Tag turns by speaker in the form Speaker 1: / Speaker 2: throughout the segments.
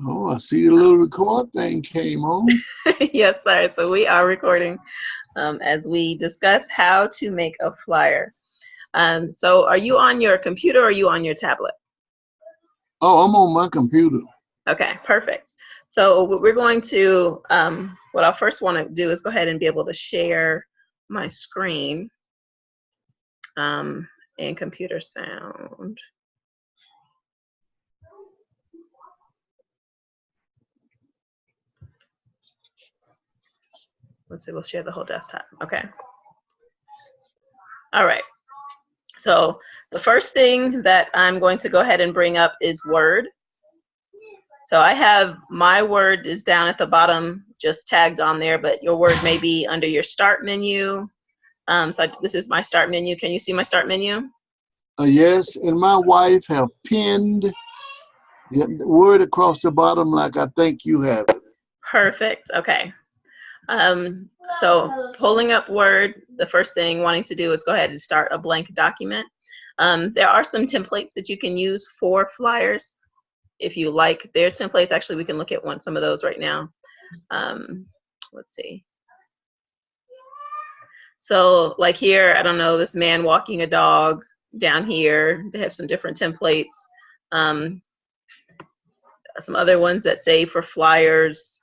Speaker 1: Oh, I see the little record thing came on.
Speaker 2: Yes, sir. So we are recording as we discuss how to make a flyer. So are you on your computer or are you on your tablet?
Speaker 1: Oh, I'm on my computer.
Speaker 2: Okay, perfect. So what we're going to, what I first want to do is go ahead and be able to share my screen and computer sound. Let's see, we'll share the whole desktop. Okay. All right. So the first thing that I'm going to go ahead and bring up is Word. So I have my Word is down at the bottom, just tagged on there, but your Word may be under your Start menu. This is my Start menu. Can you see my Start menu?
Speaker 1: Yes, and my wife have pinned the word across the bottom like I think you have it.
Speaker 2: Perfect. Okay. So pulling up Word, the first thing wanting to do is go ahead and start a blank document. There are some templates that you can use for flyers. If you like their templates, actually, we can look at some of those right now. Let's see. So like here, I don't know, this man walking a dog down here, they have some different templates. Some other ones that say for flyers,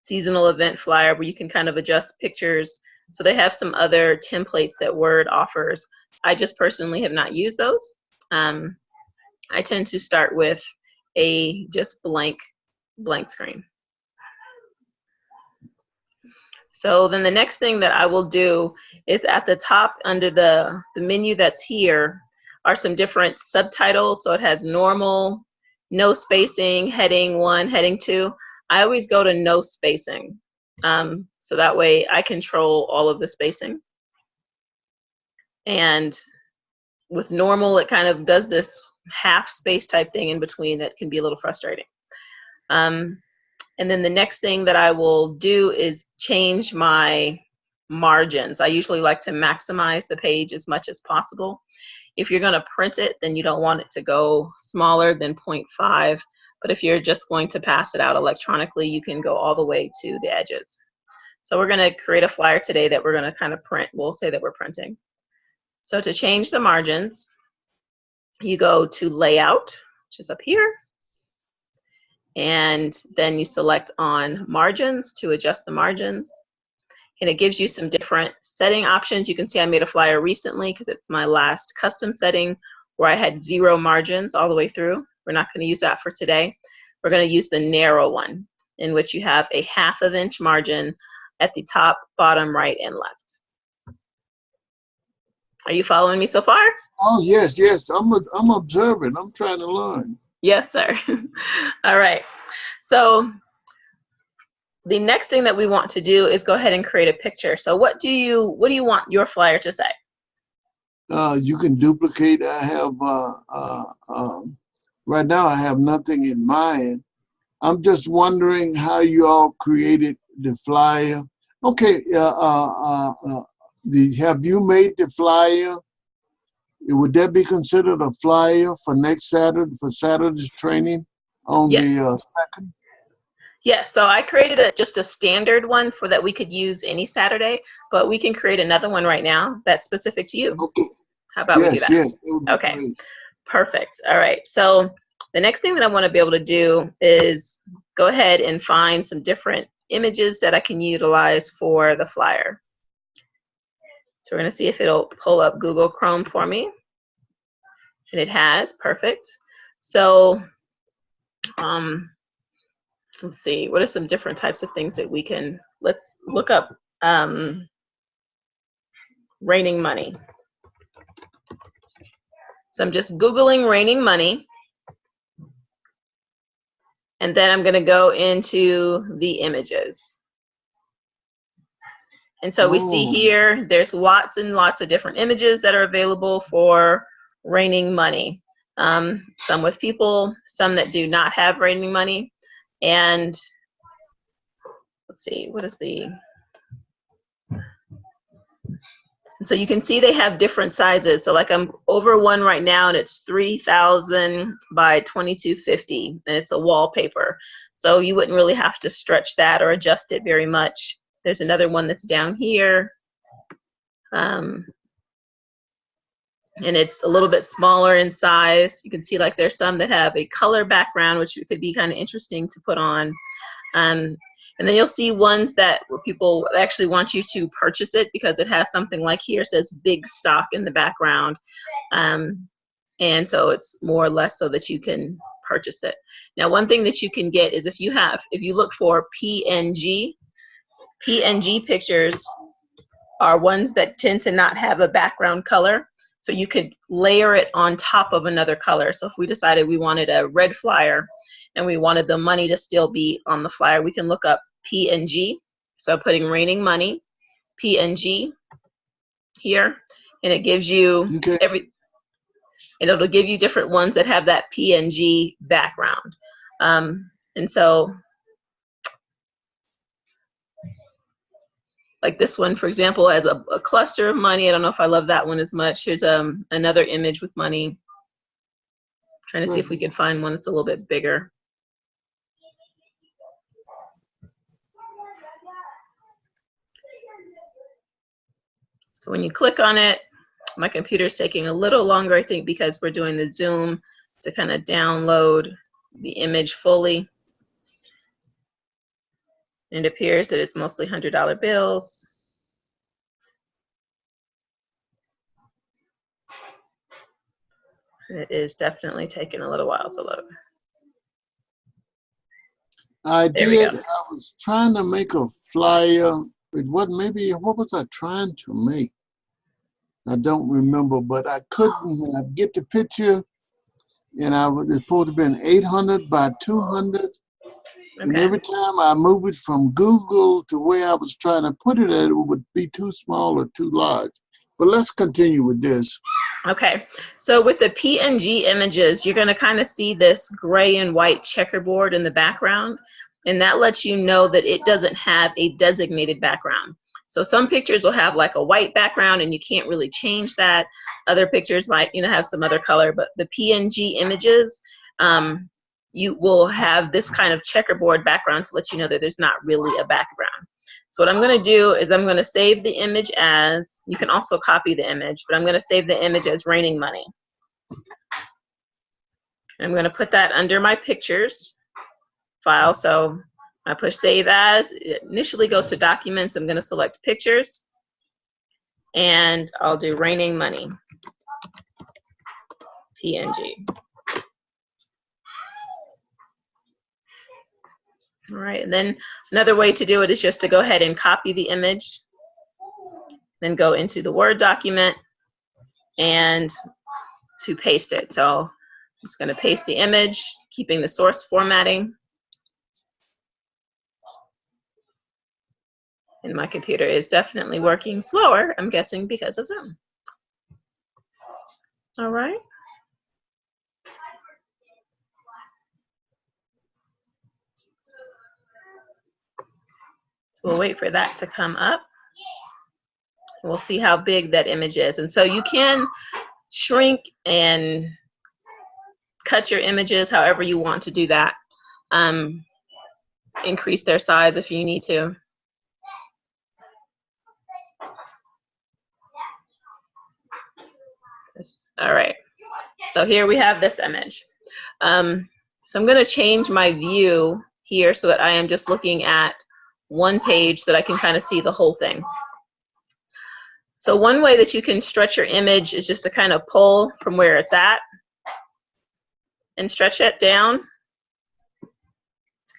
Speaker 2: seasonal event flyer, where you can kind of adjust pictures. So they have some other templates that Word offers. I just personally have not used those. I tend to start with a just blank screen. So then the next thing that I will do is at the top under the menu that's here are some different subtitles. So it has normal, no spacing, heading 1, heading 2. I always go to no spacing. So that way I control all of the spacing. And with normal, it kind of does this half space type thing in between that can be a little frustrating. And then the next thing that I will do is change my margins. I usually like to maximize the page as much as possible. If you're going to print it, then you don't want it to go smaller than 0.5. But if you're just going to pass it out electronically, you can go all the way to the edges. So we're going to create a flyer today that we're going to kind of print. We'll say that we're printing. So to change the margins, you go to Layout, which is up here. And then you select on Margins to adjust the margins. And it gives you some different setting options. You can see I made a flyer recently because it's my last custom setting where I had 0 margins all the way through. We're not going to use that for today. We're going to use the narrow one, in which you have a 1/2 inch margin at the top, bottom, right, and left. Are you following me so far?
Speaker 1: Oh, yes, yes. I'm observing. I'm trying to learn.
Speaker 2: Yes, sir. All right. So the next thing that we want to do is go ahead and create a picture. So what do you want your flyer to say?
Speaker 1: You can duplicate. I have right now I have nothing in mind. I'm just wondering how you all created the flyer. Okay, have you made the flyer? Would that be considered a flyer for next Saturday, for Saturday's training on
Speaker 2: Yes.
Speaker 1: the 2nd?
Speaker 2: Yes, so I created just a standard one for that we could use any Saturday, but we can create another one right now that's specific to you.
Speaker 1: Okay.
Speaker 2: How about we do that?
Speaker 1: Yes.
Speaker 2: Okay,
Speaker 1: Great.
Speaker 2: perfect. All right, so the next thing that I want to be able to do is go ahead and find some different images that I can utilize for the flyer. So we're going to see if it'll pull up Google Chrome for me. And it has, perfect. So let's see, what are some different types of things that we can, let's look up raining money. So I'm just Googling raining money. And then I'm going to go into the images. And so we see here, there's lots and lots of different images that are available for raining money. Some with people, some that do not have raining money. And let's see, what is the, And so you can see they have different sizes. So like I'm over one right now, and it's 3,000 by 2250, and it's a wallpaper. So you wouldn't really have to stretch that or adjust it very much. There's another one that's down here. And it's a little bit smaller in size. You can see like there's some that have a color background, which could be kind of interesting to put on. And then you'll see ones that where people actually want you to purchase it because it has something like here says big stock in the background. And so it's more or less so that you can purchase it. Now, one thing that you can get is if you look for PNG pictures are ones that tend to not have a background color. So you could layer it on top of another color. So if we decided we wanted a red flyer and we wanted the money to still be on the flyer, we can look up PNG. So putting raining money, PNG here, and it gives you and it'll give you different ones that have that PNG background. And so like this one, for example, has a cluster of money. I don't know if I love that one as much. Here's another image with money. Trying to see if we can find one that's a little bit bigger. So when you click on it, my computer's taking a little longer, I think, because we're doing the zoom to kind of download the image fully. And it appears that it's mostly $100 bills. It is definitely taking a little while to load.
Speaker 1: I was trying to make a flyer. It wasn't, maybe, what was I trying to make? I don't remember, but I couldn't get the picture, and it's supposed to be an 800 by 200. Okay. And every time I move it from Google to where I was trying to put it at, it would be too small or too large. But let's continue with this.
Speaker 2: Okay, so with the PNG images, you're going to kind of see this gray and white checkerboard in the background, and that lets you know that it doesn't have a designated background. So some pictures will have like a white background and you can't really change that. Other pictures might, have some other color, but the PNG images, you will have this kind of checkerboard background to let you know that there's not really a background. So what I'm going to do is I'm going to save the image as, you can also copy the image, but I'm going to save the image as raining money. I'm going to put that under my pictures file. So I push save as, it initially goes to documents. I'm going to select pictures and I'll do raining money, PNG. All right, and then another way to do it is just to go ahead and copy the image, then go into the Word document and to paste it. So I'm just going to paste the image, keeping the source formatting. And my computer is definitely working slower, I'm guessing because of Zoom. All right. So we'll wait for that to come up. We'll see how big that image is. And so you can shrink and cut your images however you want to do that. Increase their size if you need to. All right. So here we have this image. So I'm going to change my view here so that I am just looking at one page so that I can kind of see the whole thing. So one way that you can stretch your image is just to kind of pull from where it's at and stretch it down to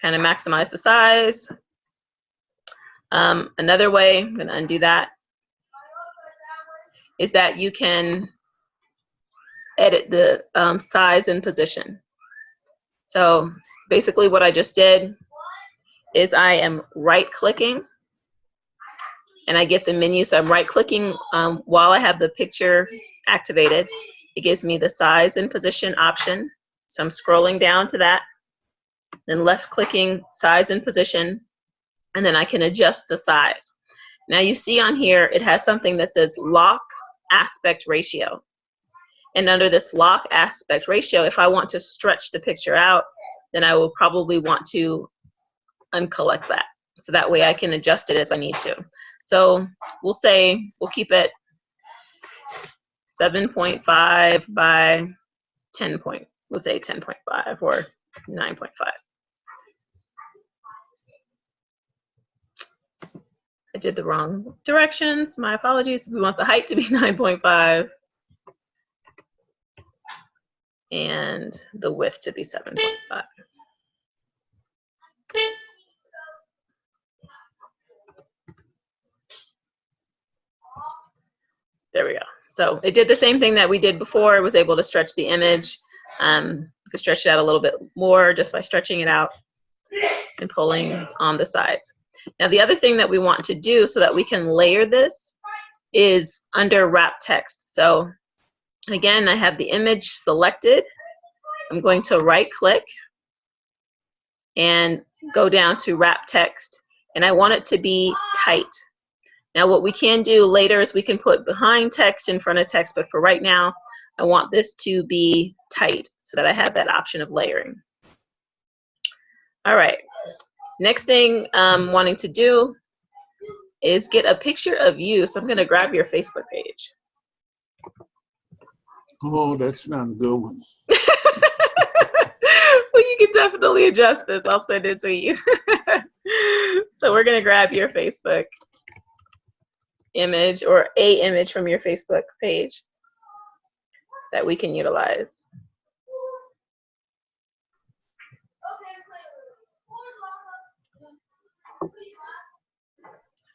Speaker 2: kind of maximize the size. Another way, I'm going to undo that, is that you can edit the size and position. So basically what I just did is I am right-clicking and I get the menu. So I'm right-clicking while I have the picture activated. It gives me the size and position option. So I'm scrolling down to that, then left-clicking size and position, and then I can adjust the size. Now you see on here, it has something that says lock aspect ratio. And under this lock aspect ratio, if I want to stretch the picture out, then I will probably want to uncollect that. So that way I can adjust it as I need to. So we'll say, we'll keep it 7.5 by 10 point, let's say 10.5 or 9.5. I did the wrong directions. My apologies. We want the height to be 9.5 and the width to be 7.5. There we go. So it did the same thing that we did before. It was able to stretch the image. You could stretch it out a little bit more just by stretching it out and pulling on the sides. Now the other thing that we want to do so that we can layer this is under wrap text. So again, I have the image selected. I'm going to right click and go down to wrap text, and I want it to be tight. Now what we can do later is we can put behind text in front of text, but for right now, I want this to be tight so that I have that option of layering. All right, next thing I'm wanting to do is get a picture of you. So I'm gonna grab your Facebook page.
Speaker 1: Oh, that's not a good one.
Speaker 2: Well, you can definitely adjust this. I'll send it to you. So we're gonna grab your Facebook image or a image from your Facebook page that we can utilize.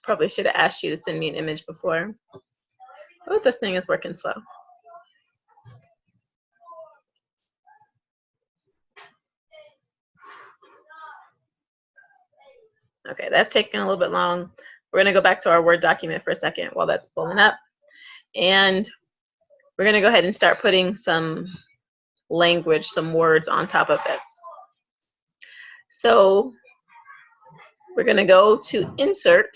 Speaker 2: Probably should have asked you to send me an image before. Oh, this thing is working slow. Okay, that's taking a little bit long. We're gonna go back to our Word document for a second while that's pulling up. And we're gonna go ahead and start putting some language, some words on top of this. So we're gonna go to Insert.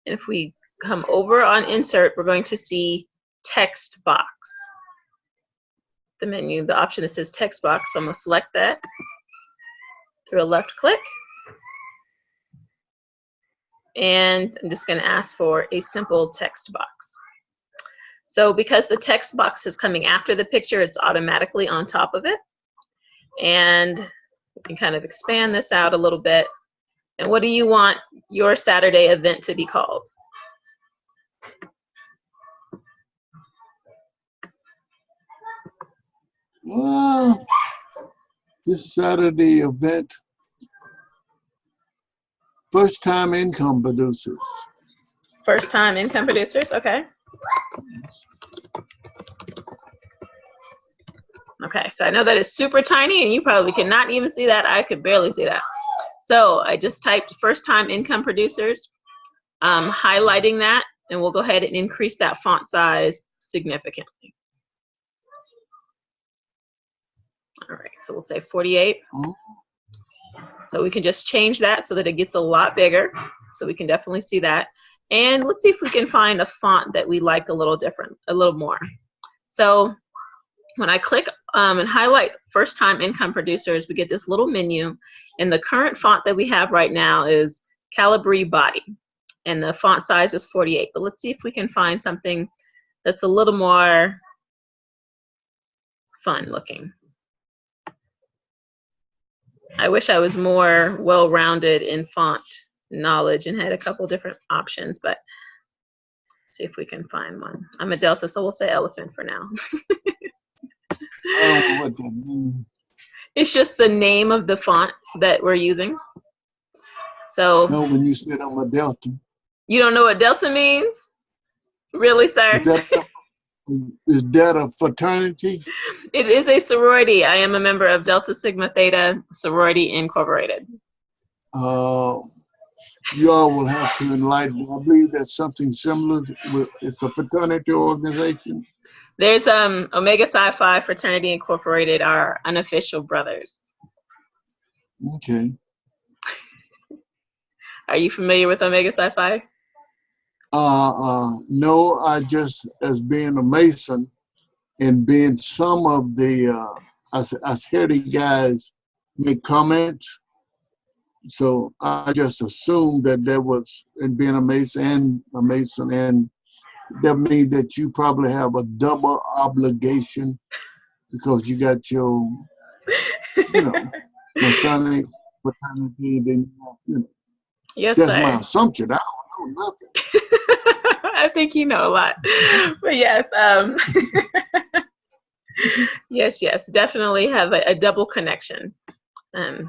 Speaker 2: And if we come over on Insert, we're going to see Text Box. The menu, the option that says Text Box, so I'm gonna select that through a left click. And I'm just going to ask for a simple text box. So because the text box is coming after the picture, it's automatically on top of it. And we can kind of expand this out a little bit. And what do you want your Saturday event to be called?
Speaker 1: Well, this Saturday event, first time income producers.
Speaker 2: First time income producers, okay. Okay, so I know that is super tiny and you probably cannot even see that. I could barely see that. So I just typed first time income producers, highlighting that, and we'll go ahead and increase that font size significantly. All right, so we'll say 48. So we can just change that so that it gets a lot bigger. So we can definitely see that. And let's see if we can find a font that we like a little different, a little more. So when I click and highlight first time income producers, we get this little menu. And the current font that we have right now is Calibri Body. And the font size is 48. But let's see if we can find something that's a little more fun looking. I wish I was more well-rounded in font knowledge and had a couple different options, but let's see if we can find one. I'm a Delta, so we'll say elephant for now.
Speaker 1: I don't know what that means.
Speaker 2: It's just the name of the font that we're using. So
Speaker 1: no, when you said I'm a Delta.
Speaker 2: You don't know what Delta means? Really, sir?
Speaker 1: Is that a fraternity?
Speaker 2: It is a sorority. I am a member of Delta Sigma Theta Sorority Incorporated.
Speaker 1: You all will have to enlighten me. I believe that's something similar. It's a fraternity organization.
Speaker 2: There's Omega Psi Phi Fraternity Incorporated, our unofficial brothers.
Speaker 1: Okay.
Speaker 2: Are you familiar with Omega Psi Phi?
Speaker 1: No, I just, as being a Mason and being some of the, I hear the guys make comments. So I just assumed that there was, and being a Mason, and that means that you probably have a double obligation because you got your, you know, Masonic fraternity, then you know.
Speaker 2: Yes,
Speaker 1: That's
Speaker 2: sir.
Speaker 1: my assumption. I don't know nothing.
Speaker 2: I think you know a lot, but yes, yes, definitely have a double connection, and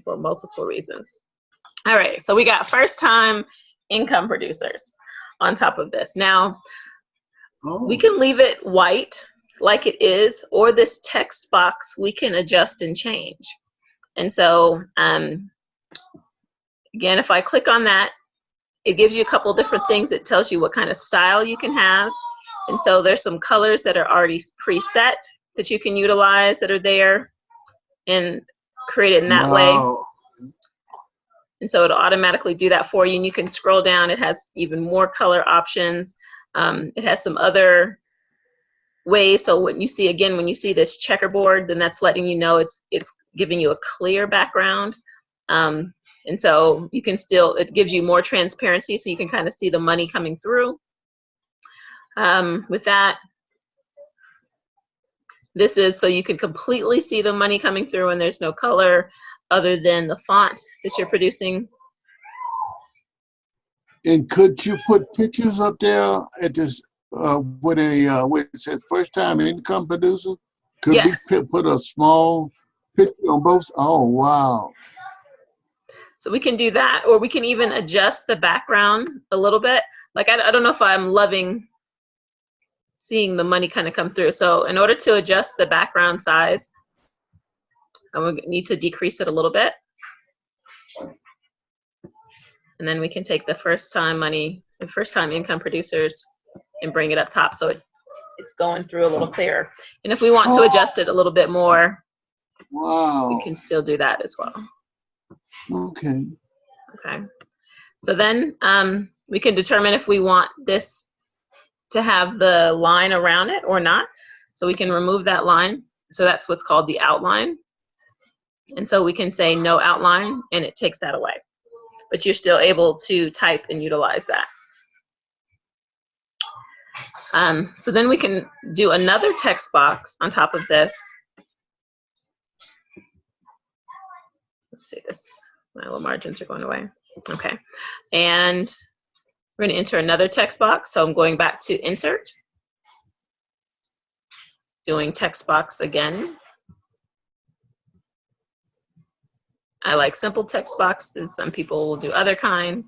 Speaker 2: for multiple reasons. All right, so we got first-time income producers on top of this. Now, we can leave it white like it is, or this text box we can adjust and change. And so, again, if I click on that, it gives you a couple different things. It tells you what kind of style you can have. And so there's some colors that are already preset that you can utilize that are there and create it in that way. And so it'll automatically do that for you. And you can scroll down. It has even more color options. It has some other ways. So when you see, again, when you see this checkerboard, then that's letting you know it's giving you a clear background. And so you can still, it gives you more transparency so you can kind of see the money coming through. With that, this is so you can completely see the money coming through and there's no color other than the font that you're producing.
Speaker 1: And could you put pictures up there at this, with it says first time income producer? Could
Speaker 2: Yes.
Speaker 1: we put a small picture on both? Oh, wow.
Speaker 2: So we can do that, or we can even adjust the background a little bit. Like, I don't know if I'm loving seeing the money kind of come through. So in order to adjust the background size, I would need to decrease it a little bit. And then we can take the first time income producers and bring it up top so it's going through a little clearer. And if we want to adjust it a little bit more, we can still do that as well.
Speaker 1: Okay.
Speaker 2: Okay. So then we can determine if we want this to have the line around it or not. So we can remove that line. So that's what's called the outline. And so we can say no outline and it takes that away. But you're still able to type and utilize that. So then we can do another text box on top of this. Let's see this. My little margins are going away. Okay. And we're going to enter another text box. So I'm going back to insert. Doing text box again. I like simple text boxes. Some people will do other kind.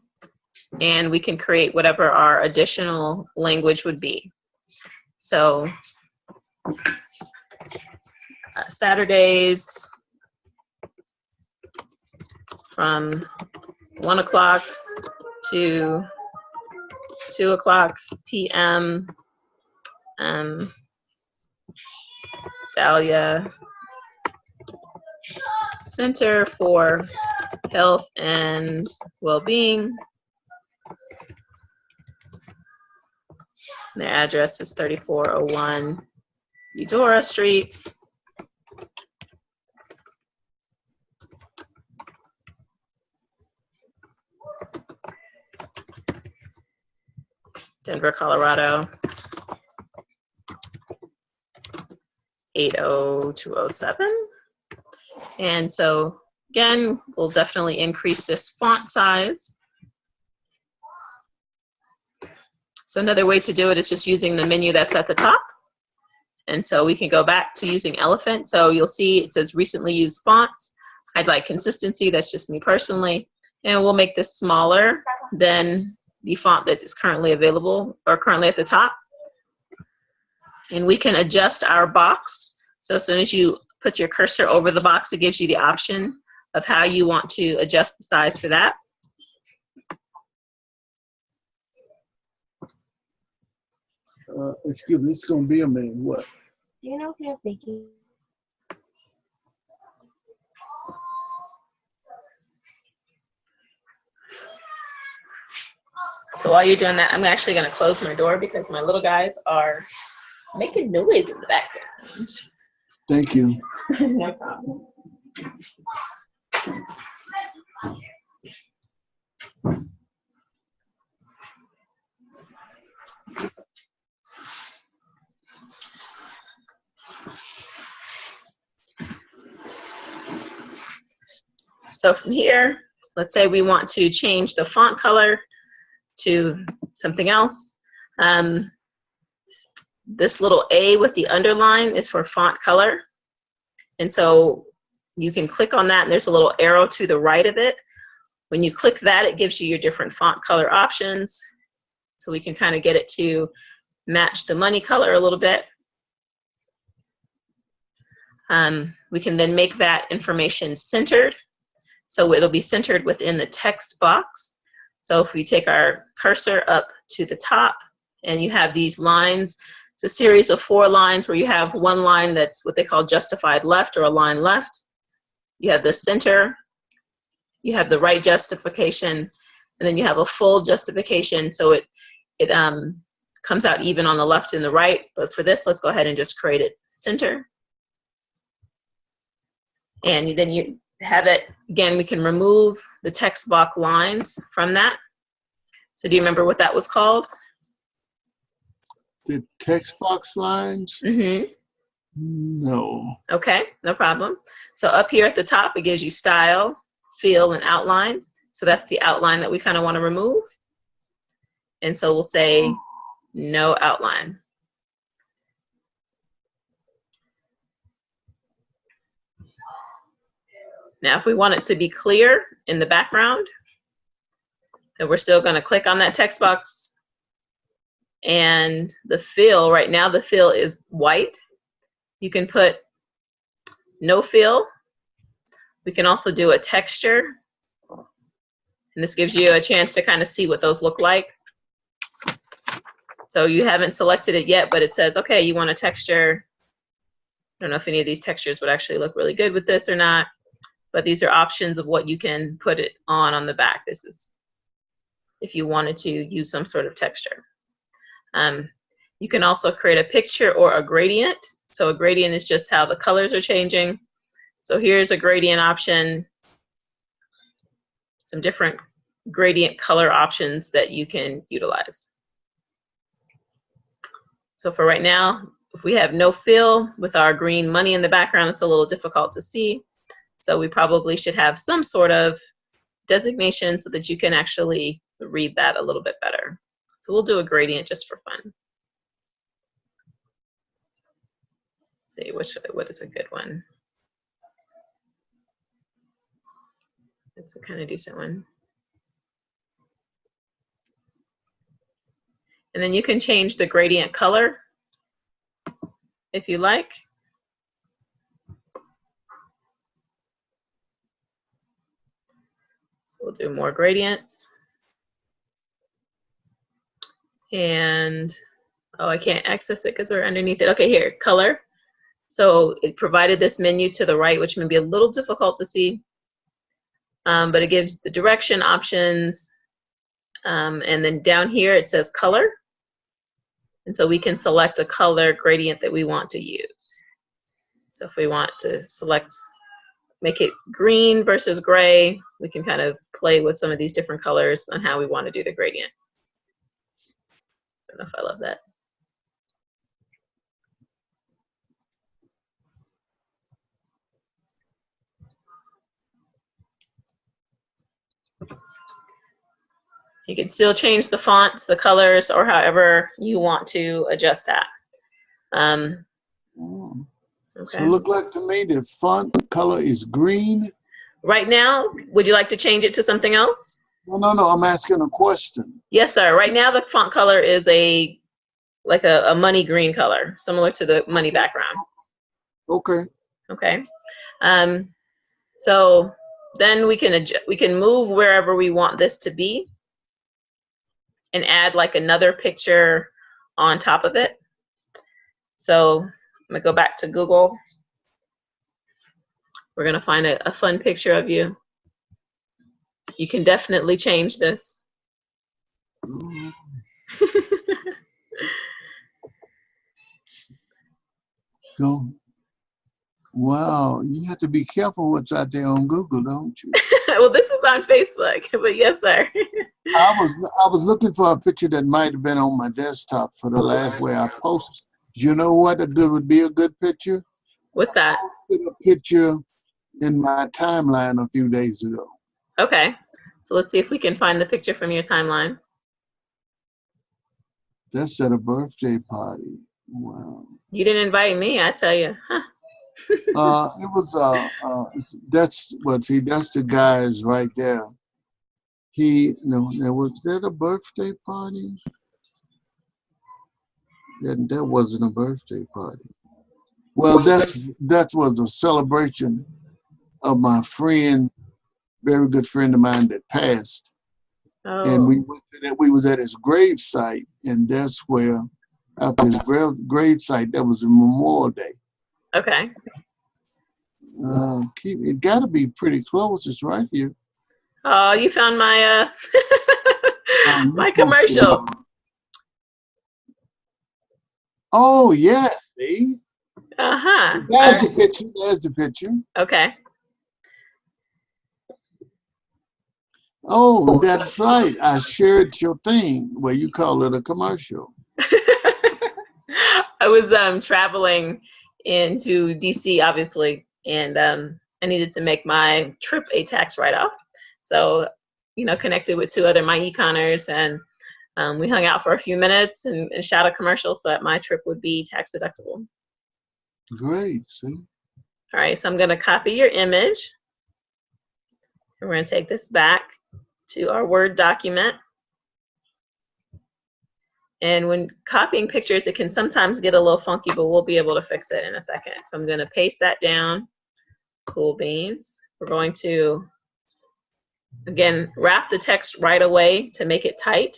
Speaker 2: And we can create whatever our additional language would be. So Saturdays from 1 o'clock to 2 o'clock p.m. Dahlia Center for Health and Well-Being. Their address is 3401 Eudora Street. Denver, Colorado. 80207. And so again, we'll definitely increase this font size. So another way to do it is just using the menu that's at the top. And so we can go back to using elephant. So you'll see it says recently used fonts. I'd like consistency, that's just me personally. And we'll make this smaller than the font that is currently available or currently at the top. And we can adjust our box. So as soon as you put your cursor over the box, it gives you the option of how you want to adjust the size for that.
Speaker 1: Excuse me, it's going to be a minute. What?
Speaker 3: Do you know if you're baking?
Speaker 2: So while you're doing that, I'm actually going to close my door because my little guys are making noise in the background.
Speaker 1: Thank you.
Speaker 2: No problem. So from here, let's say we want to change the font color to something else. This little A with the underline is for font color. And so you can click on that and there's a little arrow to the right of it. When you click that, it gives you your different font color options. So we can kind of get it to match the money color a little bit. We can then make that information centered. So it'll be centered within the text box. So if we take our cursor up to the top and you have these lines, it's a series of 4 lines where you have one line that's what they call justified left or align left. You have the center, you have the right justification, and then you have a full justification. So it comes out even on the left and the right. But for this, let's go ahead and just create it center. And then you have it, again, we can remove the text box lines from that. So do you remember what that was called?
Speaker 1: The text box lines?
Speaker 2: Mm-hmm.
Speaker 1: No.
Speaker 2: Okay, no problem. So up here at the top, it gives you style, fill, and outline. So that's the outline that we kind of want to remove. And so we'll say no outline. Now, if we want it to be clear in the background, then we're still going to click on that text box. And the fill, right now the fill is white. You can put no fill. We can also do a texture. And this gives you a chance to kind of see what those look like. So you haven't selected it yet, but it says, okay, you want a texture. I don't know if any of these textures would actually look really good with this or not. But these are options of what you can put it on the back. This is if you wanted to use some sort of texture. You can also create a picture or a gradient. So a gradient is just how the colors are changing. So here's a gradient option, some different gradient color options that you can utilize. So for right now, if we have no fill with our green money in the background, it's a little difficult to see. So we probably should have some sort of designation so that you can actually read that a little bit better. So we'll do a gradient just for fun. Let's see, what is a good one? It's a kind of decent one. And then you can change the gradient color if you like. So we'll do more gradients. And, oh, I can't access it because we're underneath it. Okay, here, color. So it provided this menu to the right, which may be a little difficult to see. But it gives the direction options. And then down here it says color. And so we can select a color gradient that we want to use. So if we want to select, make it green versus gray, we can kind of play with some of these different colors on how we want to do the gradient. I don't know if I love that. You can still change the fonts, the colors, or however you want to adjust that. Okay.
Speaker 1: So it look like to me the font color is green.
Speaker 2: Right now, would you like to change it to something else?
Speaker 1: No, I'm asking a question.
Speaker 2: Yes, sir. Right now the font color is like a money green color, similar to the money background.
Speaker 1: Okay.
Speaker 2: Okay. So then we can move wherever we want this to be and add like another picture on top of it. So I'm gonna go back to Google. We're gonna find a fun picture of you. You can definitely change this.
Speaker 1: Go. Wow, you have to be careful what's out there on Google, don't you?
Speaker 2: Well, this is on Facebook, but yes, sir.
Speaker 1: I was looking for a picture that might have been on my desktop for the last way I posted. Do you know what would be a good picture?
Speaker 2: What's that?
Speaker 1: I posted a picture in my timeline a few days ago.
Speaker 2: Okay, so let's see if we can find the picture from your timeline.
Speaker 1: That's at a birthday party. Wow.
Speaker 2: You didn't invite me, I tell you. Huh.
Speaker 1: It was that's the guys right there. Was that a birthday party? That wasn't a birthday party. Well, that was a celebration of my friend, very good friend of mine that passed.
Speaker 2: Oh.
Speaker 1: And we went to that. We was at his grave site, and that's where, after his grave site, that was a Memorial Day.
Speaker 2: Okay.
Speaker 1: It got to be pretty close. It's right here.
Speaker 2: Oh, you found my my commercial.
Speaker 1: Oh yes, see.
Speaker 2: Uh-huh.
Speaker 1: There's the picture. There's the picture.
Speaker 2: Okay.
Speaker 1: Oh, that's right. I shared your thing where you call it a commercial.
Speaker 2: I was traveling into DC, obviously, and I needed to make my trip a tax write-off. So, connected with two other my econners, and we hung out for a few minutes and shot a commercial so that my trip would be tax deductible.
Speaker 1: Great. See.
Speaker 2: All right, so I'm going to copy your image. And we're going to take this back to our Word document. And when copying pictures, it can sometimes get a little funky, but we'll be able to fix it in a second. So I'm going to paste that down. Cool beans. We're going to, again, wrap the text right away to make it tight.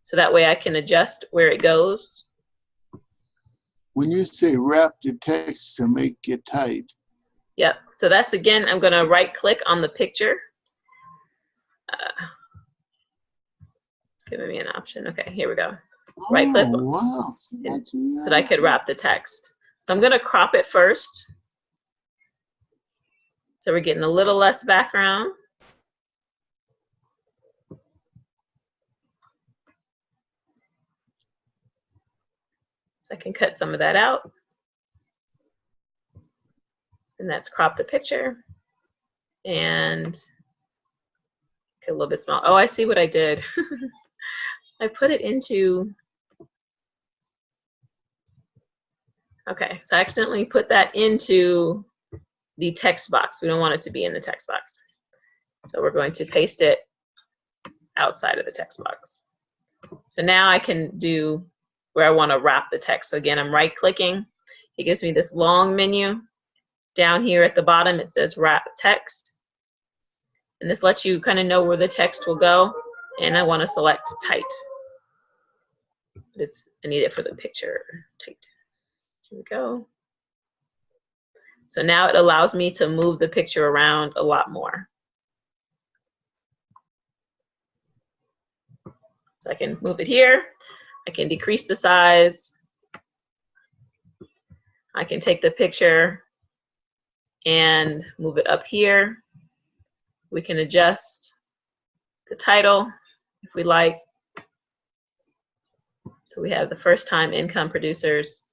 Speaker 2: So that way I can adjust where it goes.
Speaker 1: When you say wrap the text to make it tight.
Speaker 2: Yep. So that's, again, I'm going to right click on the picture. It's giving me an option. Okay, here we go. Right click.
Speaker 1: Oh, wow.
Speaker 2: So that I could wrap the text. So I'm going to crop it first. So we're getting a little less background. So I can cut some of that out. And that's crop the picture. And a little bit small. Oh, I see what I did. I put it into, okay, so I accidentally put that into the text box. We don't want it to be in the text box. So we're going to paste it outside of the text box. So now I can do where I want to wrap the text. So again, I'm right clicking. It gives me this long menu. Down here at the bottom, it says wrap text. And this lets you kind of know where the text will go. And I want to select tight. I need it for the picture tight. Here we go. So now it allows me to move the picture around a lot more. So I can move it here. I can decrease the size. I can take the picture and move it up here. We can adjust the title if we like. So we have the first time income producers.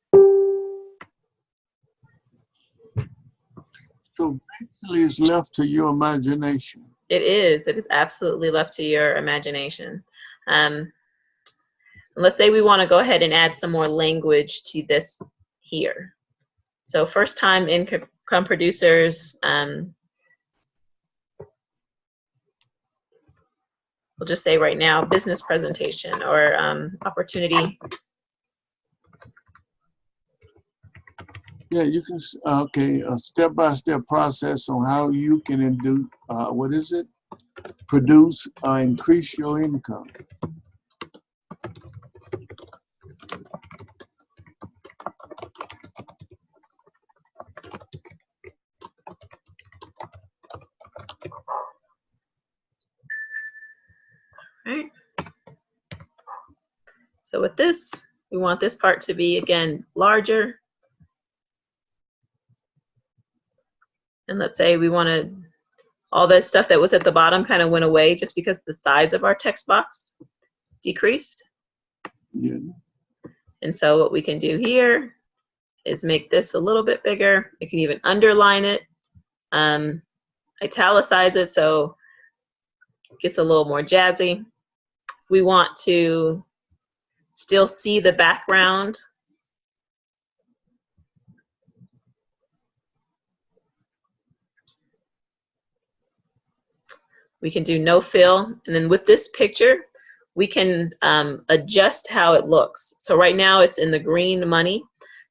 Speaker 1: So basically it's left to your imagination.
Speaker 2: It is absolutely left to your imagination. Let's say we want to go ahead and add some more language to this here. So first time income producers, we'll just say right now, business presentation or opportunity.
Speaker 1: Yeah, you can, okay, a step-by-step process on how you can do, what is it? Produce, increase your income.
Speaker 2: Right. So with this, we want this part to be, again, larger. And let's say we wanted all that stuff that was at the bottom kind of went away just because the size of our text box decreased.
Speaker 1: Yeah.
Speaker 2: And so what we can do here is make this a little bit bigger. I can even underline it, italicize it so it gets a little more jazzy. We want to still see the background. We can do no fill, and then with this picture, we can adjust how it looks. So right now it's in the green money.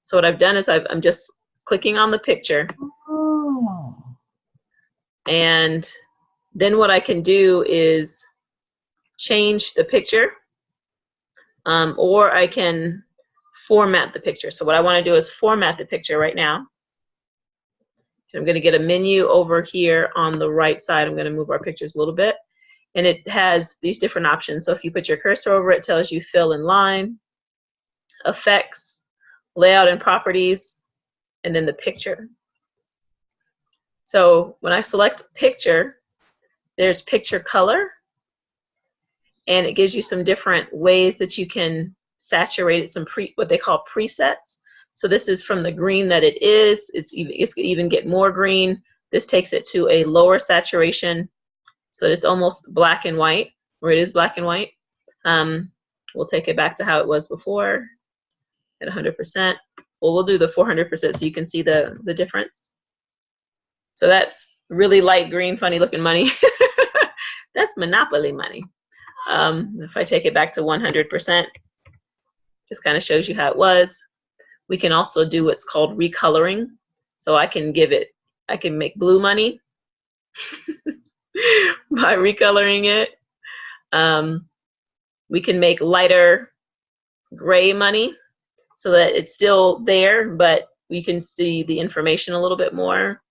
Speaker 2: So what I've done is I'm just clicking on the picture.
Speaker 1: Oh.
Speaker 2: And then what I can do is change the picture, or I can format the picture. So what I want to do is format the picture right now. I'm going to get a menu over here on the right side. I'm going to move our pictures a little bit. And it has these different options. So if you put your cursor over it, it tells you fill in line, effects, layout and properties, and then the picture. So when I select picture, there's picture color, and it gives you some different ways that you can saturate it, some what they call presets. So this is from the green that it is. It's even get more green. This takes it to a lower saturation, so that it's almost black and white, or it is black and white. We'll take it back to how it was before at 100%. Well, we'll do the 400% so you can see the difference. So that's really light green, funny looking money. That's Monopoly money. If I take it back to 100%, just kind of shows you how it was. We can also do what's called recoloring. So I can make blue money by recoloring it. We can make lighter gray money so that it's still there, but we can see the information a little bit more.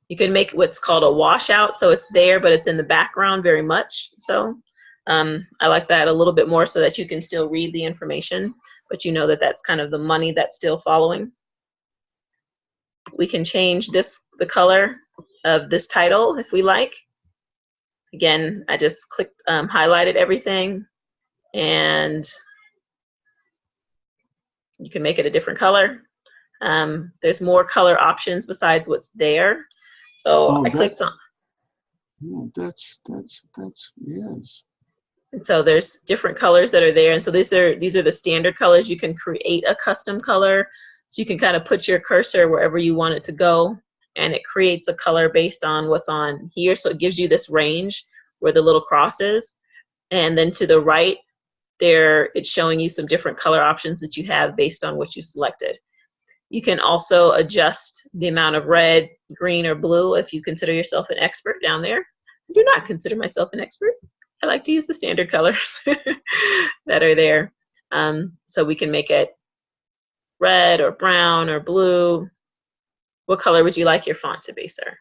Speaker 2: You can make what's called a washout, so it's there, but it's in the background very much. So I like that a little bit more so that you can still read the information, but you know that that's kind of the money that's still following. We can change the color of this title if we like. Again, I just clicked, highlighted everything, and you can make it a different color. There's more color options besides what's there. So I clicked on.
Speaker 1: That's yes.
Speaker 2: And so there's different colors that are there, and so these are the standard colors. You can create a custom color, so you can kind of put your cursor wherever you want it to go, and it creates a color based on what's on here. So it gives you this range where the little cross is, and then to the right there, it's showing you some different color options that you have based on what you selected. You can also adjust the amount of red, green, or blue if you consider yourself an expert down there. I do not consider myself an expert. I like to use the standard colors that are there. So we can make it red or brown or blue. What color would you like your font to be, sir?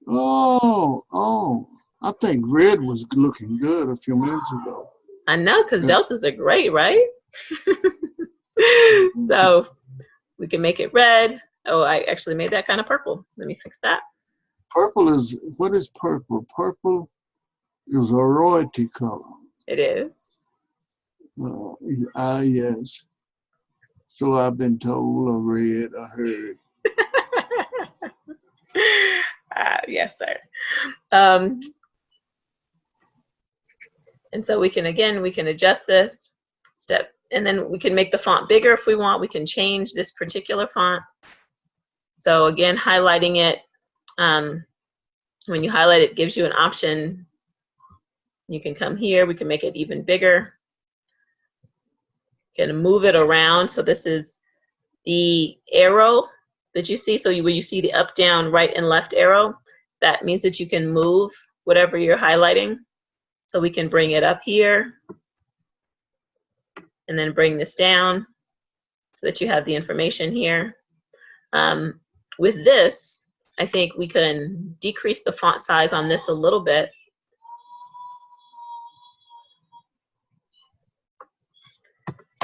Speaker 1: Oh, I think red was looking good a few minutes ago.
Speaker 2: I know, because deltas are great, right? So we can make it red. Oh, I actually made that kind of purple. Let me fix that.
Speaker 1: Purple is, what is purple? Purple is a royalty color.
Speaker 2: It is.
Speaker 1: Yes. So I've been told, or read, or heard.
Speaker 2: Yes, sir. And so we can adjust this step, and then we can make the font bigger if we want. We can change this particular font. So again, highlighting it, when you highlight it, gives you an option. You can come here, we can make it even bigger. You can move it around. So this is the arrow that you see. So when you see the up, down, right, and left arrow, that means that you can move whatever you're highlighting. So we can bring it up here and then bring this down so that you have the information here. With this, I think we can decrease the font size on this a little bit.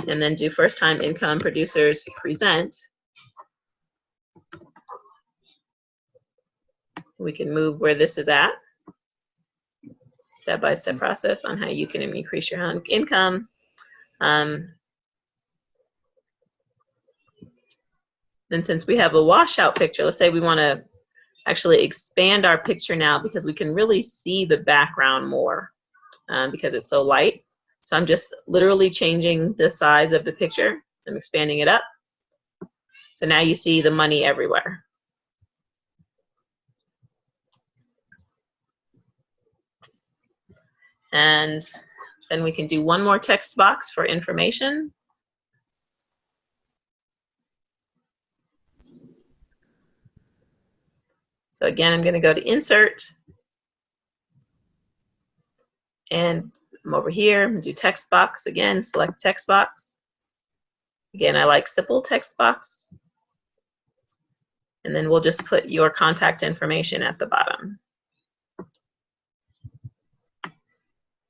Speaker 2: and then do first time income producers present. We can move where this is at. Step-by-step process on how you can increase your income. And since we have a washout picture, let's say we want to actually expand our picture now because we can really see the background more because it's so light. So I'm just literally changing the size of the picture. I'm expanding it up. So now you see the money everywhere. And then we can do one more text box for information. So again, I'm going to go to Insert. And I'm over here, I'm going to do text box again, select text box. Again, I like simple text box. And then we'll just put your contact information at the bottom.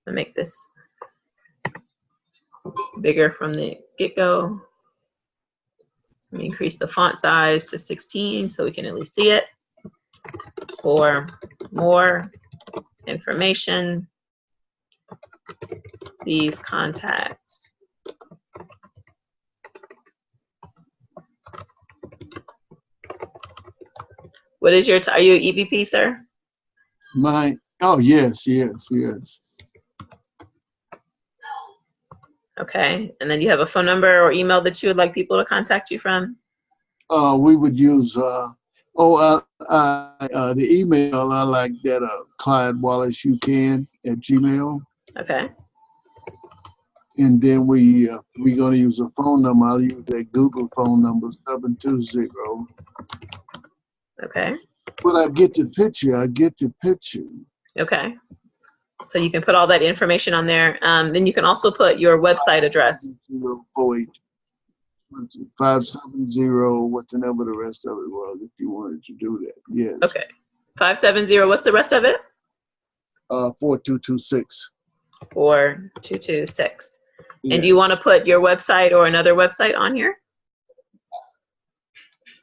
Speaker 2: I'll make this bigger from the get-go. Let me increase the font size to 16 so we can at least see it. For more information, please contact What is your, are you an EVP, sir?
Speaker 1: Oh, yes.
Speaker 2: Okay, and then you have a phone number or email that you would like people to contact you from?
Speaker 1: We would use, the email, I like that, Clyde Wallace @gmail.
Speaker 2: Okay.
Speaker 1: And then we're going to use a phone number. I'll use that Google phone number, 720.
Speaker 2: Okay.
Speaker 1: But I get the picture.
Speaker 2: Okay. So you can put all that information on there. Then you can also put your website address.
Speaker 1: 570, whatever the rest of it was, if you wanted to do that. Yes.
Speaker 2: Okay. 570, what's the rest of it?
Speaker 1: 4226.
Speaker 2: 4226.
Speaker 1: Yes.
Speaker 2: And do you want to put your website or another website on here?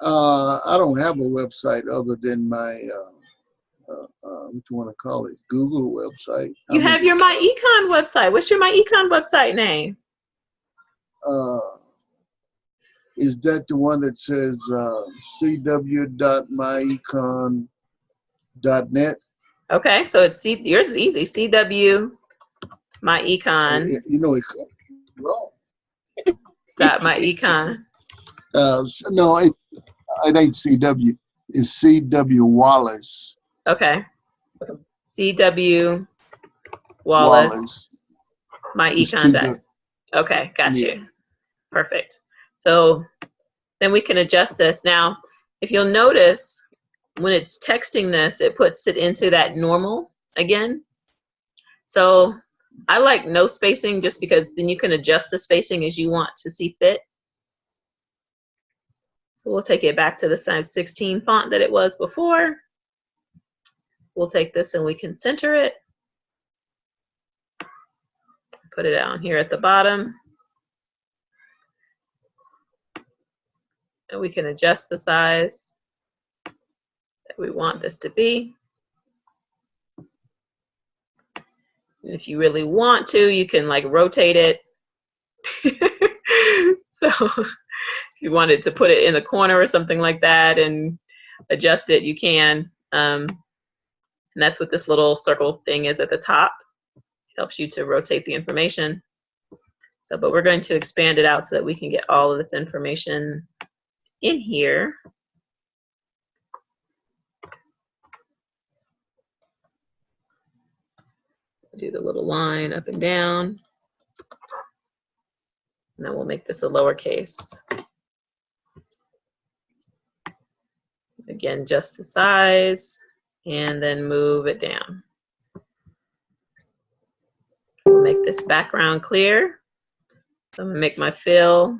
Speaker 1: I don't have a website other than my, what you want to call it, Google website.
Speaker 2: You have your MyEcon website. What's your MyEcon website name?
Speaker 1: Is that the one that says cw.myecon.net?
Speaker 2: Okay, so it's yours is easy. CW MyEcon.
Speaker 1: You know it's wrong.
Speaker 2: .myecon.
Speaker 1: No, it ain't CW. It's CW Wallace.
Speaker 2: Okay. CW Wallace. MyEcon. Okay, got you. Perfect. So then we can adjust this. Now, if you'll notice, when it's texting this, it puts it into that normal again. So I like no spacing just because then you can adjust the spacing as you want to see fit. So we'll take it back to the size 16 font that it was before. We'll take this and we can center it. Put it down here at the bottom. And we can adjust the size that we want this to be. And if you really want to, you can like rotate it. So if you wanted to put it in a corner or something like that and adjust it, you can. And that's what this little circle thing is at the top. It helps you to rotate the information. So, but we're going to expand it out so that we can get all of this information in here. Do the little line up and down. And then we'll make this a lowercase. Again, just the size, and then move it down. We'll make this background clear. So I'm gonna make my fill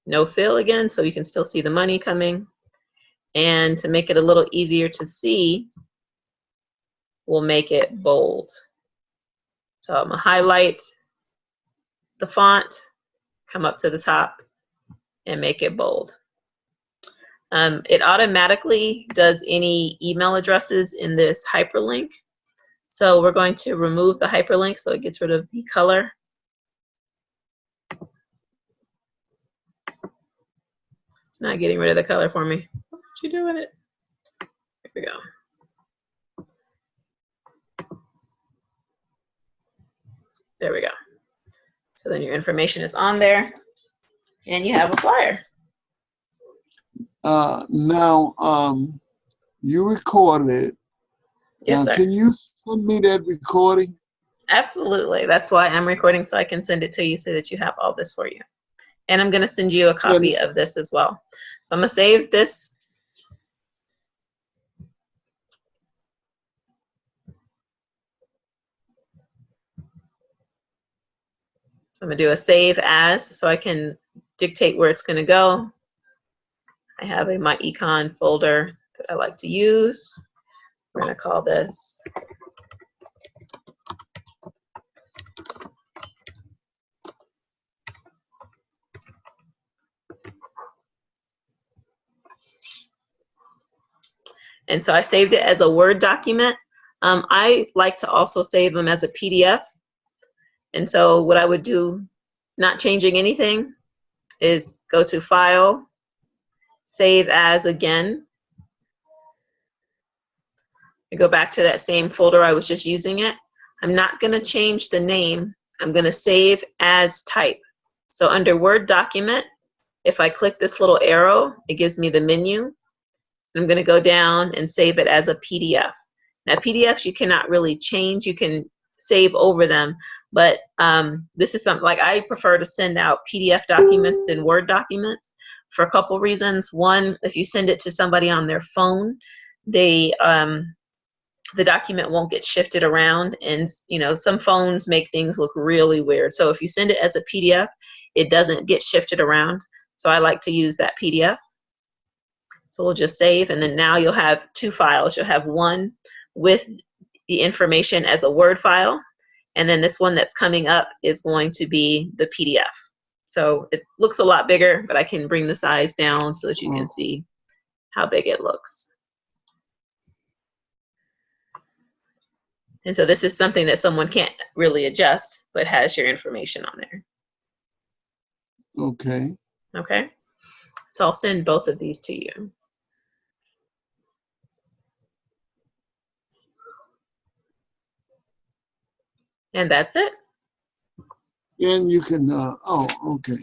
Speaker 2: no fill again, so you can still see the money coming. And to make it a little easier to see, we'll make it bold. So I'm gonna highlight the font, come up to the top, and make it bold. It automatically does any email addresses in this hyperlink. So we're going to remove the hyperlink so it gets rid of the color. It's not getting rid of the color for me. What you doing it? Here we go. There we go. So then your information is on there and you have a flyer.
Speaker 1: Now, you recorded.
Speaker 2: Yes, sir.
Speaker 1: Can you send me that recording?
Speaker 2: Absolutely. That's why I'm recording, so I can send it to you so that you have all this for you. And I'm going to send you a copy of this as well. So I'm going to save this. I'm going to do a save as so I can dictate where it's going to go. I have my econ folder that I like to use. We're going to call this and so I saved it as a Word document. I like to also save them as a PDF. And so what I would do, not changing anything, is go to File, Save As again. I go back to that same folder I was just using it. I'm not going to change the name. I'm going to save as type. So under Word document, if I click this little arrow, it gives me the menu. I'm going to go down and save it as a PDF. Now PDFs you cannot really change. You can save over them, but this is something like I prefer to send out PDF documents than Word documents for a couple reasons. One, if you send it to somebody on their phone, the document won't get shifted around, and you know, some phones make things look really weird. So if you send it as a PDF, it doesn't get shifted around. So I like to use that PDF. So we'll just save, and then now you'll have two files. You'll have one with the information as a Word file, and then this one that's coming up is going to be the PDF. So it looks a lot bigger, but I can bring the size down so that you can see how big it looks. And so this is something that someone can't really adjust, but has your information on there.
Speaker 1: Okay.
Speaker 2: Okay. So I'll send both of these to you. And that's it.
Speaker 1: And you can, oh, okay.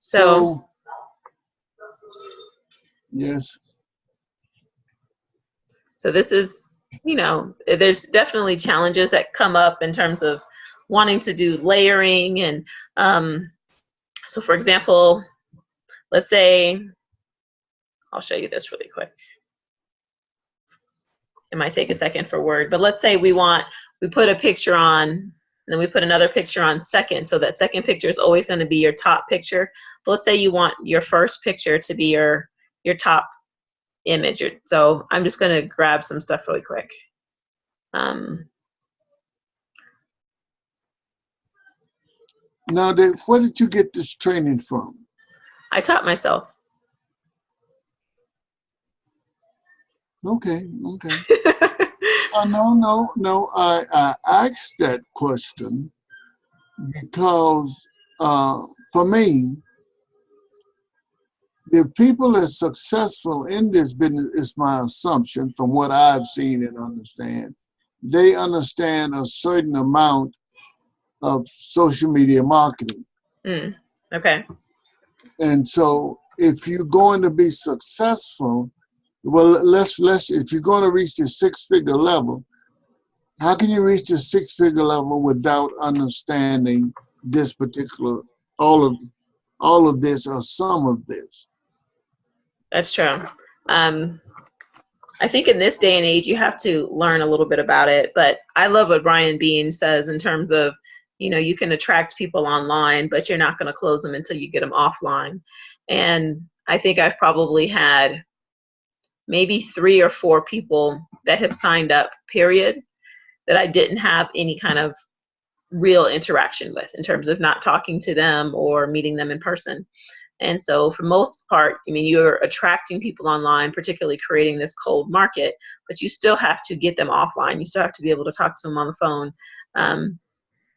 Speaker 2: So
Speaker 1: yes.
Speaker 2: So this is, you know, there's definitely challenges that come up in terms of wanting to do layering. And so for example, let's say, I'll show you this really quick. It might take a second for Word, but let's say we put a picture on, and then we put another picture on second, so that second picture is always going to be your top picture. But let's say you want your first picture to be your top image. So I'm just going to grab some stuff really quick.
Speaker 1: Now, where did you get this training from?
Speaker 2: I taught myself.
Speaker 1: Okay, okay. No. I asked that question because for me, the people that are successful in this business, is my assumption from what I've seen and understand, they understand a certain amount of social media marketing.
Speaker 2: Okay.
Speaker 1: And so if you're going to be successful, well, if you're going to reach the six-figure level, how can you reach the six-figure level without understanding this particular, all of this or some of this?
Speaker 2: That's true. I think in this day and age, you have to learn a little bit about it. But I love what Brian Bean says in terms of, you know, you can attract people online, but you're not going to close them until you get them offline. And I think I've probably had maybe 3 or 4 people that have signed up, period. that I didn't have any kind of real interaction with, in terms of not talking to them or meeting them in person. And so for most part, I mean, you're attracting people online, particularly creating this cold market, but you still have to get them offline. You still have to be able to talk to them on the phone.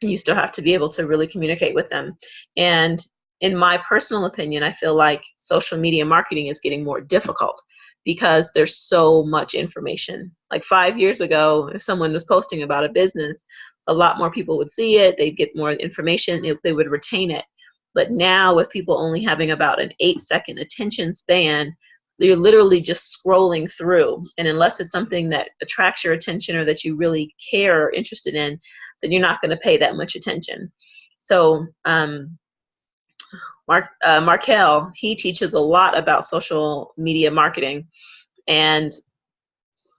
Speaker 2: You still have to be able to really communicate with them. And in my personal opinion, I feel like social media marketing is getting more difficult because there's so much information. Like 5 years ago, if someone was posting about a business, a lot more people would see it, they'd get more information, they would retain it. But now, with people only having about an 8-second attention span, you're literally just scrolling through. And unless it's something that attracts your attention or that you really care or interested in, then you're not going to pay that much attention. So Markel, he teaches a lot about social media marketing. And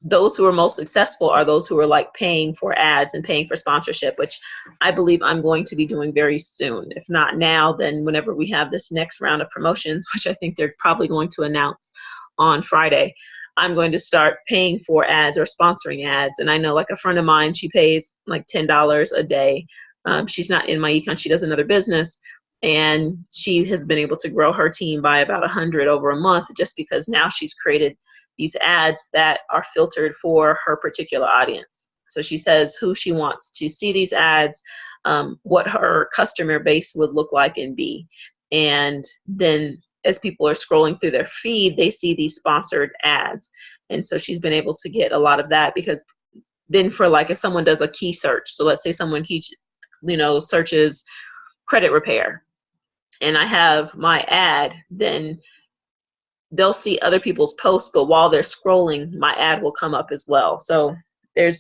Speaker 2: those who are most successful are those who are like paying for ads and paying for sponsorship, which I believe I'm going to be doing very soon. If not now, then whenever we have this next round of promotions, which I think they're probably going to announce on Friday, I'm going to start paying for ads or sponsoring ads. And I know, like, a friend of mine, she pays like $10 a day. She's not in my econ, she does another business. And she has been able to grow her team by about 100 over a month, just because now she's created these ads that are filtered for her particular audience. So she says who she wants to see these ads, what her customer base would look like and be. And then as people are scrolling through their feed, they see these sponsored ads. And so she's been able to get a lot of that, because then for, like, if someone does a key search, so let's say someone searches credit repair, and I have my ad, then they'll see other people's posts, but while they're scrolling, my ad will come up as well. So I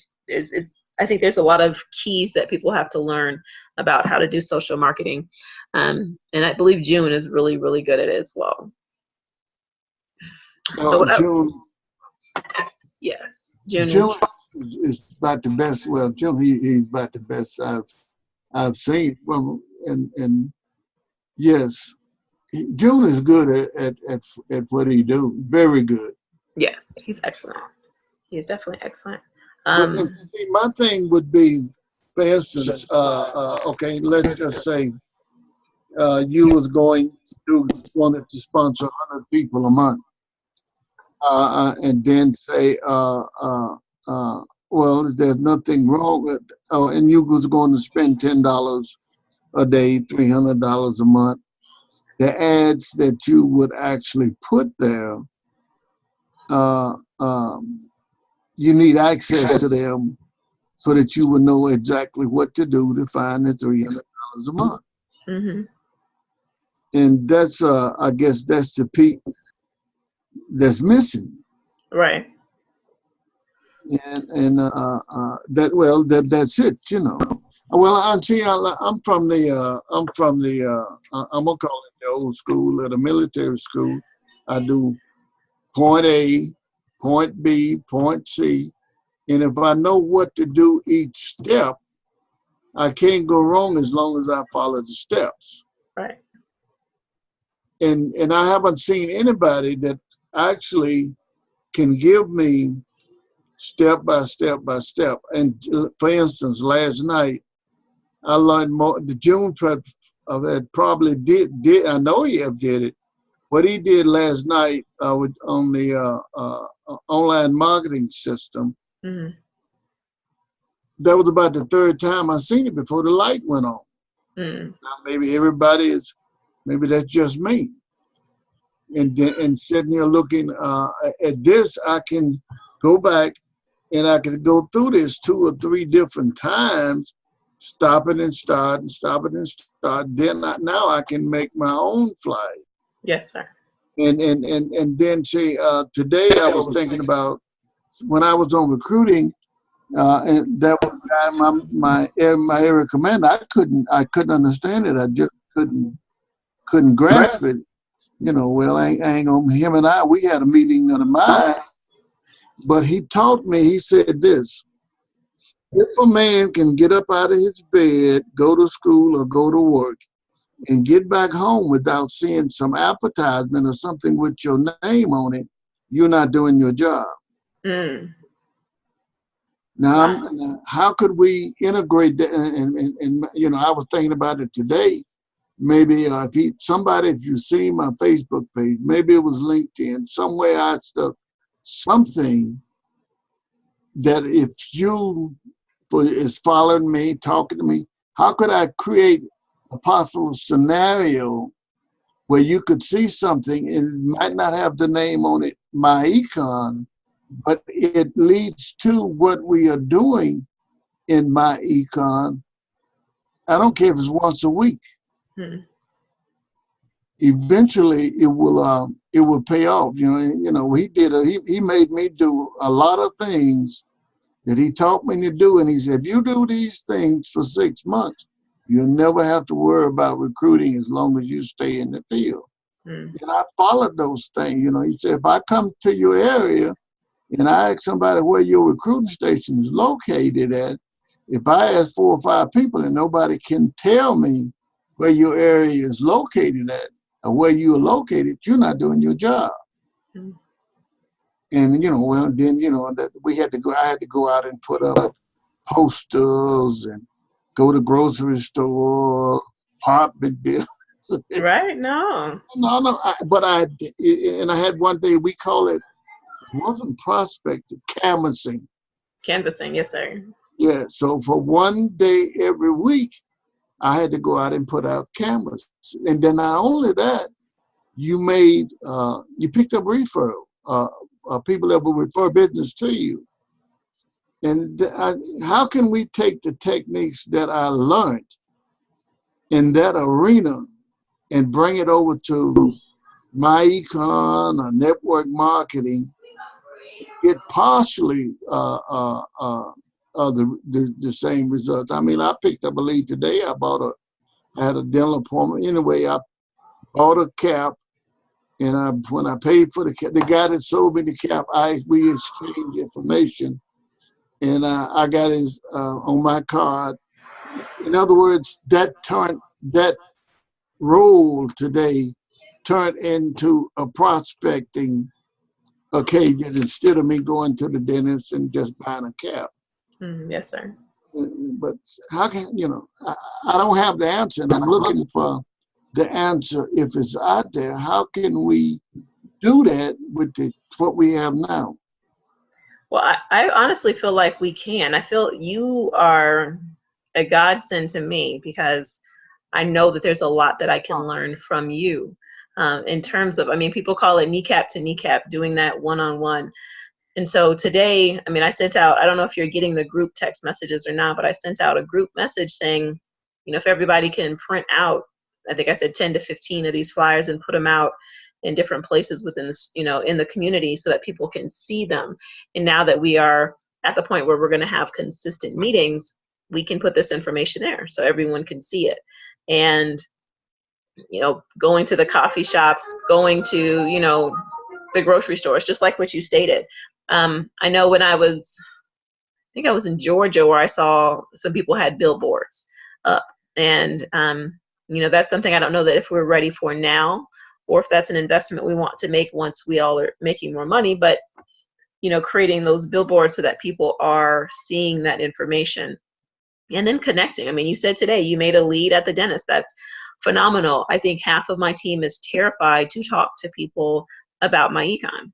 Speaker 2: think there's a lot of keys that people have to learn about how to do social marketing. And I believe June is really, really good at it as well.
Speaker 1: June.
Speaker 2: Yes, June
Speaker 1: is about the best. Well, June, he's about the best I've seen from him. And yes, June is good at what he do. Very good.
Speaker 2: Yes, he's excellent. He's definitely excellent.
Speaker 1: But see, my thing would be, for instance, okay, let's just say you wanted to sponsor 100 people a month, and then say, well, there's nothing wrong with, and you was going to spend $10 a day, $300 a month. The ads that you would actually put there, you need access to them so that you would know exactly what to do to find the $300 a month.
Speaker 2: Mm-hmm.
Speaker 1: And that's, I guess that's the piece that's missing.
Speaker 2: Right.
Speaker 1: And that's it, you know. Well, I'm from the, I'm gonna call it the old school or the military school. I do point A, point B, point C. And if I know what to do each step, I can't go wrong as long as I follow the steps.
Speaker 2: Right.
Speaker 1: And I haven't seen anybody that actually can give me step by step by step. And for instance, last night, I learned more. The June prep that probably did. I know he did it. What he did last night on the online marketing system.
Speaker 2: Mm-hmm.
Speaker 1: That was about the third time I seen it before the light went on.
Speaker 2: Mm-hmm.
Speaker 1: Now maybe that's just me. And sitting here looking at this, I can go back and I can go through this 2 or 3 different times. Stop it and start, and stop it and start. Then now I can make my own flyer.
Speaker 2: Yes, sir.
Speaker 1: And then see, today I was thinking about when I was on recruiting, and that was my area commander. I couldn't understand it. I just couldn't grasp it. You know, well, I ain't gonna. Him and we had a meeting of the mind, but he taught me. He said this. If a man can get up out of his bed, go to school or go to work, and get back home without seeing some advertisement or something with your name on it, you're not doing your job.
Speaker 2: Mm.
Speaker 1: Now,
Speaker 2: Wow.
Speaker 1: how could we integrate that? And you know, I was thinking about it today. Maybe if you see my Facebook page, maybe it was LinkedIn, somewhere I stuck something that if you is following me, talking to me, how could I create a possible scenario where you could see something and it might not have the name on it, my econ, but it leads to what we are doing in my econ. I don't care if it's once a week.
Speaker 2: Hmm.
Speaker 1: Eventually, it will pay off. You know, he made me do a lot of things that he taught me to do, and he said, if you do these things for 6 months, you'll never have to worry about recruiting as long as you stay in the field.
Speaker 2: Hmm.
Speaker 1: And I followed those things. You know, he said, if I come to your area and I ask somebody where your recruiting station is located at, if I ask 4 or 5 people and nobody can tell me where your area is located at or where you are located, you're not doing your job.
Speaker 2: Hmm.
Speaker 1: And then that I had to go out and put up posters and go to grocery store, apartment buildings.
Speaker 2: Right? No.
Speaker 1: No, but I had one day, we call it wasn't prospecting, canvassing.
Speaker 2: Canvassing, yes, sir.
Speaker 1: Yeah, so for one day every week, I had to go out and put out canvas. And then not only that, you picked up referral, people that will refer business to you. And how can we take the techniques that I learned in that arena and bring it over to my econ or network marketing, get partially the same results? I mean, I picked up a lead today. I had a dental appointment. Anyway, I bought a cap, and when I paid for the cap, the guy that sold me the cap, we exchanged information, and I got his on my card. In other words, that role today turned into a prospecting occasion instead of me going to the dentist and just buying a cap.
Speaker 2: Yes, sir.
Speaker 1: But how can, I don't have the answer, and I'm looking for the answer if it's out there. How can we do that with what we have now?
Speaker 2: Well, I honestly feel like we can. I feel you are a godsend to me because I know that there's a lot that I can learn from you in terms of, I mean, people call it kneecap to kneecap, doing that one-on-one. And so today, I mean, I sent out, I don't know if you're getting the group text messages or not, but I sent out a group message saying, if everybody can print out, I think I said 10 to 15 of these flyers and put them out in different places within this, in the community so that people can see them. And now that we are at the point where we're going to have consistent meetings, we can put this information there so everyone can see it. And, going to the coffee shops, going to, the grocery stores, just like what you stated. I know when I think I was in Georgia where I saw some people had billboards up, and that's something I don't know that if we're ready for now, or if that's an investment we want to make once we all are making more money, but creating those billboards so that people are seeing that information and then connecting. I mean, you said today you made a lead at the dentist. That's phenomenal. I think half of my team is terrified to talk to people about my econ.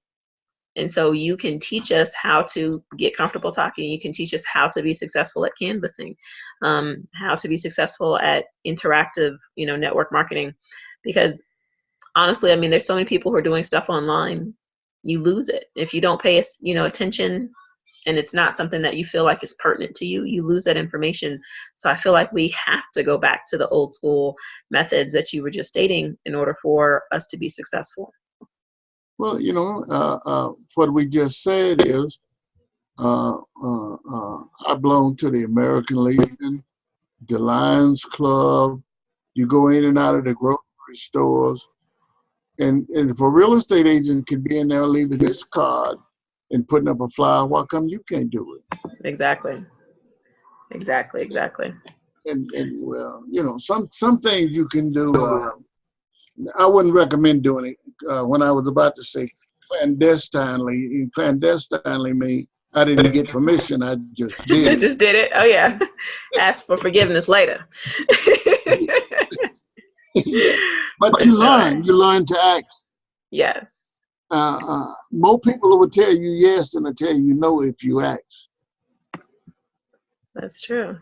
Speaker 2: And so you can teach us how to get comfortable talking. You can teach us how to be successful at canvassing, how to be successful at interactive, network marketing. Because honestly, I mean, there's so many people who are doing stuff online. You lose it if you don't pay, attention, and it's not something that you feel like is pertinent to you. You lose that information. So I feel like we have to go back to the old school methods that you were just stating in order for us to be successful.
Speaker 1: Well, what we just said is, I belong to the American Legion, the Lions Club. You go in and out of the grocery stores. And if a real estate agent could be in there leaving his card and putting up a flyer, why come you can't do it?
Speaker 2: Exactly.
Speaker 1: And well, some things you can do. I wouldn't recommend doing it when I was about to say clandestinely. Clandestinely mean I didn't get permission. I just did
Speaker 2: I
Speaker 1: it.
Speaker 2: just did it. Oh yeah. Ask for forgiveness later.
Speaker 1: Yeah. But
Speaker 2: For
Speaker 1: you
Speaker 2: sure.
Speaker 1: learn to act.
Speaker 2: Yes.
Speaker 1: More people will tell you yes than they'll tell you no if you ask.
Speaker 2: That's true.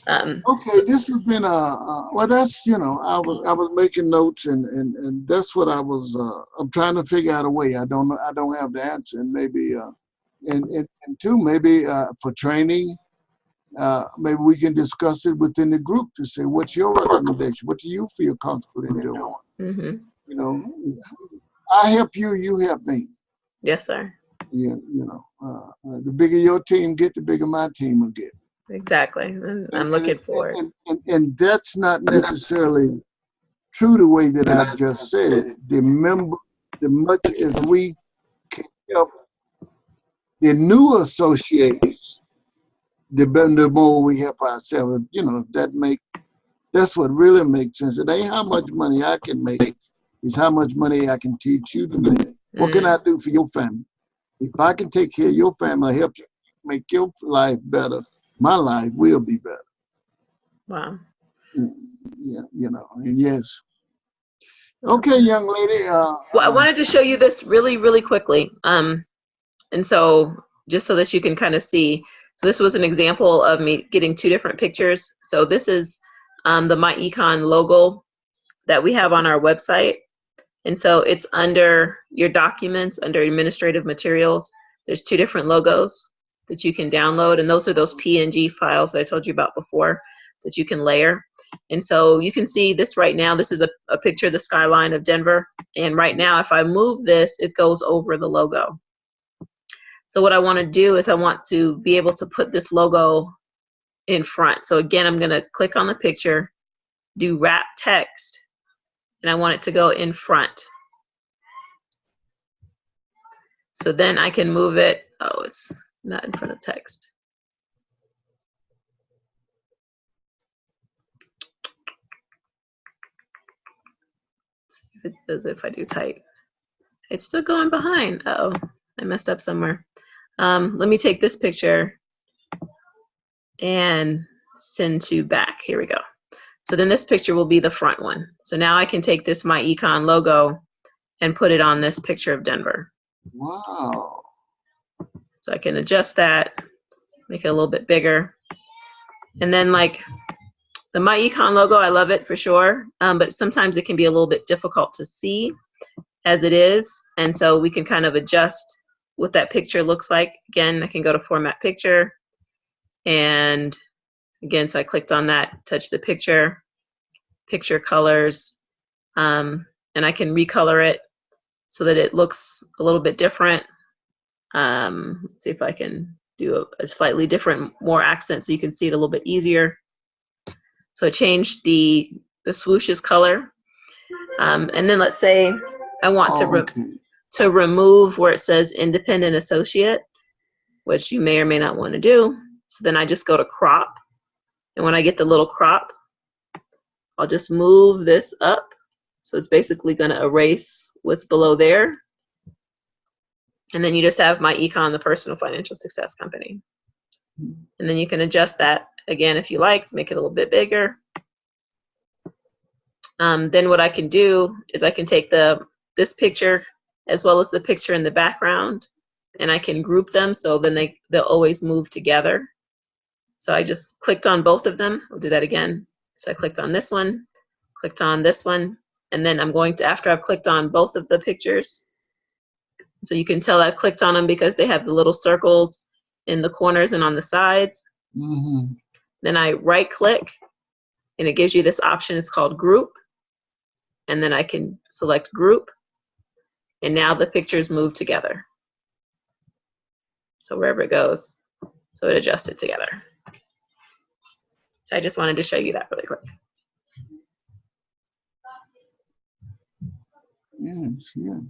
Speaker 1: Okay, this has been well. That's I was making notes and that's what I was. I'm trying to figure out a way. I don't know. I don't have the answer. And maybe and two maybe for training. Maybe we can discuss it within the group to say what's your recommendation. What do you feel comfortable in doing?
Speaker 2: Mm-hmm.
Speaker 1: You know, I help you. You help me.
Speaker 2: Yes, sir.
Speaker 1: Yeah. The bigger your team get, the bigger my team will get.
Speaker 2: Exactly. And I'm looking forward.
Speaker 1: And that's not necessarily true the way that I just said it. The much as we can help the new associates, the more we help ourselves. That's what really makes sense. It ain't how much money I can make, it's how much money I can teach you to make. What can I do for your family? If I can take care of your family, help you make your life better, my life will be better.
Speaker 2: Wow.
Speaker 1: Yeah, and yes. Okay, young lady.
Speaker 2: Well, I wanted to show you this really, really quickly. And so just so that you can kind of see. So this was an example of me getting two different pictures. So this is the MyEcon logo that we have on our website. And so it's under your documents, under administrative materials. There's two different logos that you can download. And those are those PNG files that I told you about before that you can layer. And so you can see this right now. This is a picture of the skyline of Denver. And right now, if I move this, it goes over the logo. So what I want to do is I want to be able to put this logo in front. So again, I'm going to click on the picture, do wrap text, and I want it to go in front. So then I can move it. Oh, it's not in front of text. See if it says if I do type. It's still going behind. Uh-oh, I messed up somewhere. Let me take this picture and send to back. Here we go. So then this picture will be the front one. So now I can take this MyEcon logo and put it on this picture of Denver.
Speaker 1: Wow.
Speaker 2: So I can adjust that, make it a little bit bigger. And then like the MyEcon logo, I love it for sure, but sometimes it can be a little bit difficult to see as it is. And so we can kind of adjust what that picture looks like. Again, I can go to Format Picture. And again, so I clicked on that, touch the picture, picture colors, and I can recolor it so that it looks a little bit different. Let's see if I can do a slightly different, more accent so you can see it a little bit easier. So I changed the swoosh's color. And then let's say I want to remove where it says independent associate, which you may or may not want to do. So then I just go to crop. And when I get the little crop, I'll just move this up. So it's basically going to erase what's below there. And then you just have MyEcon, the personal financial success company. And then you can adjust that again if you like to make it a little bit bigger. Then what I can do is I can take this picture as well as the picture in the background, and I can group them so then they'll always move together. So I just clicked on both of them. I'll do that again. So I clicked on this one, clicked on this one, and then I'm going to, after I've clicked on both of the pictures, so you can tell I've clicked on them because they have the little circles in the corners and on the sides.
Speaker 1: Mm-hmm.
Speaker 2: Then I right click and it gives you this option. It's called group. And then I can select group. And now the pictures move together. So wherever it goes, so it adjusts it together. So I just wanted to show you that really quick.
Speaker 1: Yes, yes.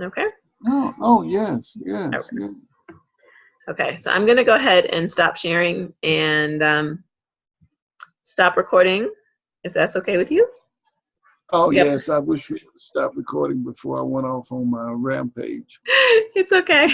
Speaker 2: Okay.
Speaker 1: Oh, yes, yes,
Speaker 2: Okay.
Speaker 1: yes.
Speaker 2: Okay, so I'm going to go ahead and stop sharing and stop recording, if that's okay with you.
Speaker 1: Oh,
Speaker 2: Yep.
Speaker 1: yes, I wish we could stop recording before I went off on my rampage.
Speaker 2: It's okay.